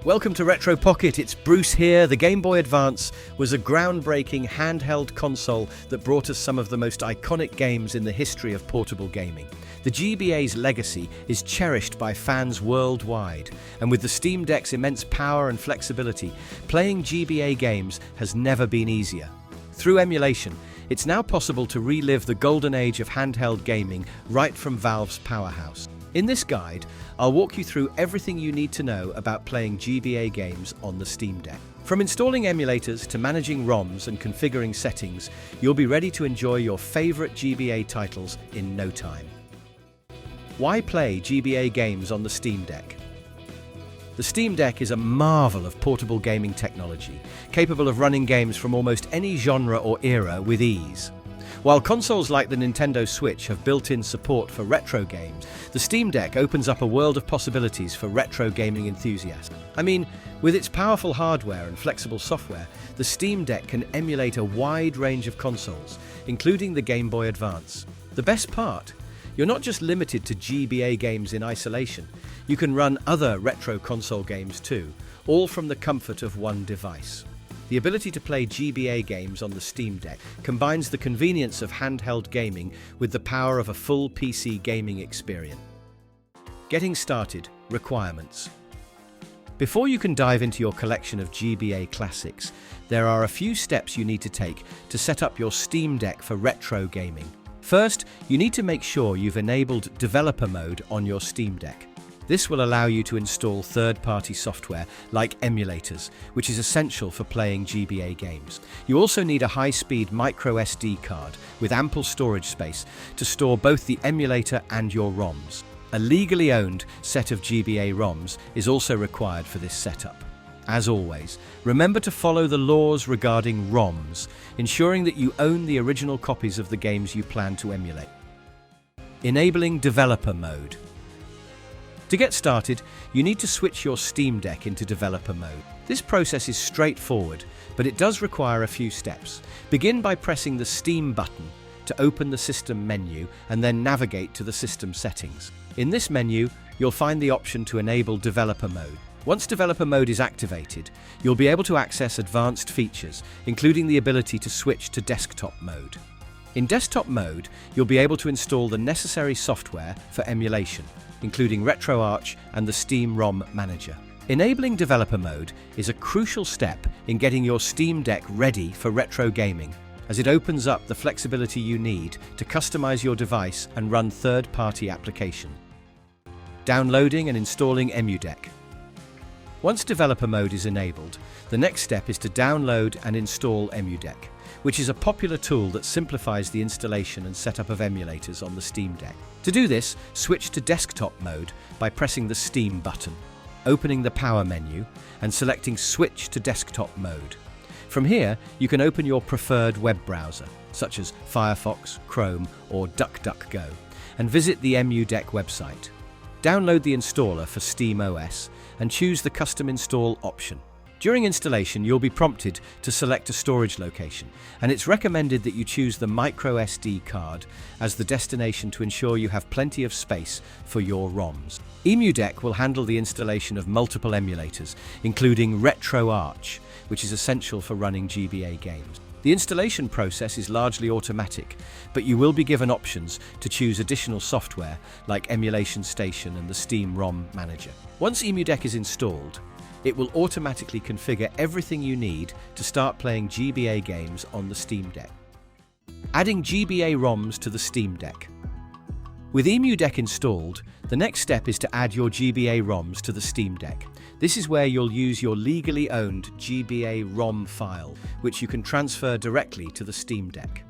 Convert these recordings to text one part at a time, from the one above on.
Welcome to Retro Pocket, it's Bruce here. The Game Boy Advance was a groundbreaking handheld console that brought us some of the most iconic games in the history of portable gaming. The GBA's legacy is cherished by fans worldwide, and with the Steam Deck's immense power and flexibility, playing GBA games has never been easier. Through emulation, it's now possible to relive the golden age of handheld gaming right from Valve's powerhouse. In this guide, I'll walk you through everything you need to know about playing GBA games on the Steam Deck. From installing emulators to managing ROMs and configuring settings, you'll be ready to enjoy your favorite GBA titles in no time. Why play GBA games on the Steam Deck? The Steam Deck is a marvel of portable gaming technology, capable of running games from almost any genre or era with ease. While consoles like the Nintendo Switch have built-in support for retro games, the Steam Deck opens up a world of possibilities for retro gaming enthusiasts. With its powerful hardware and flexible software, the Steam Deck can emulate a wide range of consoles, including the Game Boy Advance. The best part? You're not just limited to GBA games in isolation. You can run other retro console games too, all from the comfort of one device. The ability to play GBA games on the Steam Deck combines the convenience of handheld gaming with the power of a full PC gaming experience. Getting started. Requirements. Before you can dive into your collection of GBA classics, there are a few steps you need to take to set up your Steam Deck for retro gaming. First, you need to make sure you've enabled developer mode on your Steam Deck. This will allow you to install third-party software like emulators, which is essential for playing GBA games. You also need a high-speed micro SD card with ample storage space to store both the emulator and your ROMs. A legally owned set of GBA ROMs is also required for this setup. As always, remember to follow the laws regarding ROMs, ensuring that you own the original copies of the games you plan to emulate. Enabling developer mode. To get started, you need to switch your Steam Deck into developer mode. This process is straightforward, but it does require a few steps. Begin by pressing the Steam button to open the system menu and then navigate to the system settings. In this menu, you'll find the option to enable developer mode. Once developer mode is activated, you'll be able to access advanced features, including the ability to switch to desktop mode. In desktop mode, you'll be able to install the necessary software for emulation, including RetroArch and the Steam ROM Manager. Enabling developer mode is a crucial step in getting your Steam Deck ready for retro gaming, as it opens up the flexibility you need to customize your device and run third-party applications. Downloading and installing EmuDeck. Once developer mode is enabled, the next step is to download and install EmuDeck, which is a popular tool that simplifies the installation and setup of emulators on the Steam Deck. To do this, switch to desktop mode by pressing the Steam button, opening the power menu, and selecting Switch to desktop mode. From here, you can open your preferred web browser, such as Firefox, Chrome, or DuckDuckGo, and visit the EmuDeck website. Download the installer for SteamOS and choose the custom install option. During installation, you'll be prompted to select a storage location, and it's recommended that you choose the micro SD card as the destination to ensure you have plenty of space for your ROMs. EmuDeck will handle the installation of multiple emulators, including RetroArch, which is essential for running GBA games. The installation process is largely automatic, but you will be given options to choose additional software like Emulation Station and the Steam ROM Manager. Once EmuDeck is installed, it will automatically configure everything you need to start playing GBA games on the Steam Deck. Adding GBA ROMs to the Steam Deck. With EmuDeck installed, the next step is to add your GBA ROMs to the Steam Deck. This is where you'll use your legally owned GBA ROM file, which you can transfer directly to the Steam Deck.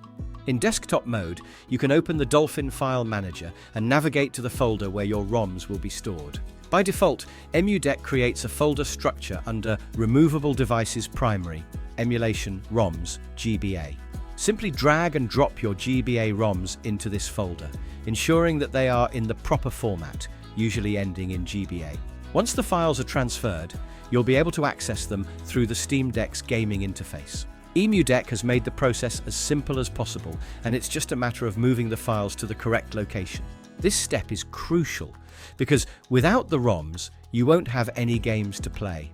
In desktop mode, you can open the Dolphin File Manager and navigate to the folder where your ROMs will be stored. By default, EmuDeck creates a folder structure under Removable Devices Primary, Emulation, ROMs, GBA. Simply drag and drop your GBA ROMs into this folder, ensuring that they are in the proper format, usually ending in GBA. Once the files are transferred, you'll be able to access them through the Steam Deck's gaming interface. EmuDeck has made the process as simple as possible, and it's just a matter of moving the files to the correct location. This step is crucial because without the ROMs, you won't have any games to play.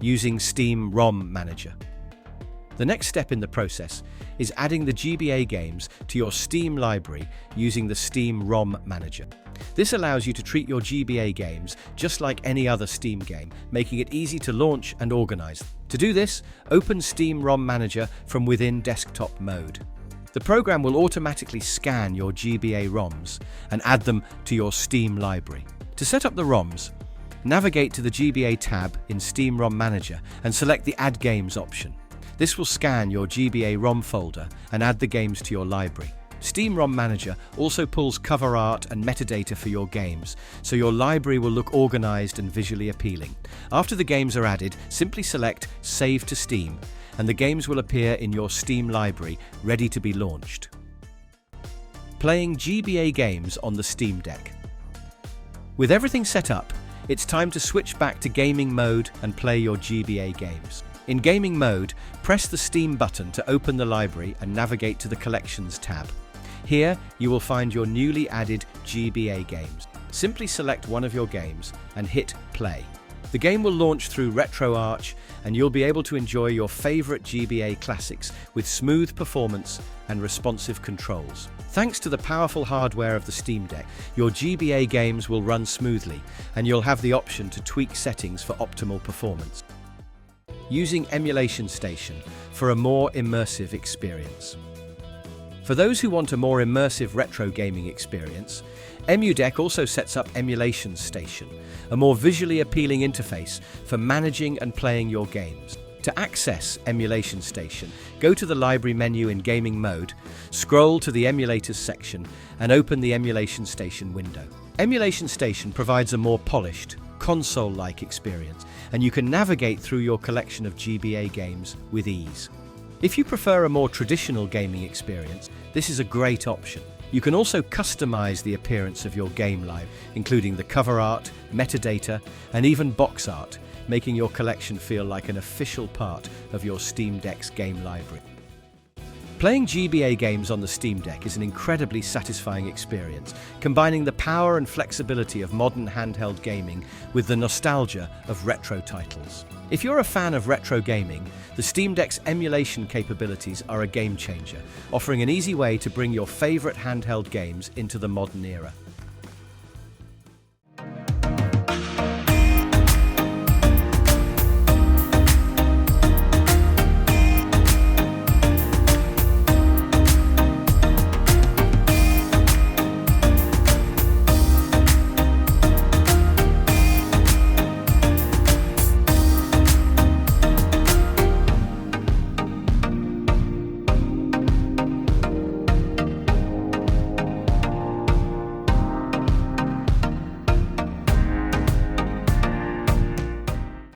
using Steam ROM Manager. The next step in the process is adding the GBA games to your Steam library using the Steam ROM Manager. This allows you to treat your GBA games just like any other Steam game, making it easy to launch and organize. To do this, open Steam ROM Manager from within desktop mode. The program will automatically scan your GBA ROMs and add them to your Steam library. To set up the ROMs, navigate to the GBA tab in Steam ROM Manager and select the Add Games option. This will scan your GBA ROM folder and add the games to your library. Steam ROM Manager also pulls cover art and metadata for your games, so your library will look organized and visually appealing. After the games are added, simply select Save to Steam, and the games will appear in your Steam library, ready to be launched. Playing GBA games on the Steam Deck. With everything set up, it's time to switch back to gaming mode and play your GBA games. In gaming mode, press the Steam button to open the library and navigate to the Collections tab. Here, you will find your newly added GBA games. Simply select one of your games and hit play. The game will launch through RetroArch, and you'll be able to enjoy your favorite GBA classics with smooth performance and responsive controls. Thanks to the powerful hardware of the Steam Deck, your GBA games will run smoothly, and you'll have the option to tweak settings for optimal performance. Using Emulation Station for a more immersive experience. For those who want a more immersive retro gaming experience, EmuDeck also sets up Emulation Station, a more visually appealing interface for managing and playing your games. To access Emulation Station, go to the library menu in gaming mode, scroll to the emulators section, and open the Emulation Station window. Emulation Station provides a more polished, console-like experience, and you can navigate through your collection of GBA games with ease. If you prefer a more traditional gaming experience, this is a great option. You can also customize the appearance of your game library, including the cover art, metadata, and even box art, making your collection feel like an official part of your Steam Deck's game library. Playing GBA games on the Steam Deck is an incredibly satisfying experience, combining the power and flexibility of modern handheld gaming with the nostalgia of retro titles. If you're a fan of retro gaming, the Steam Deck's emulation capabilities are a game changer, offering an easy way to bring your favorite handheld games into the modern era.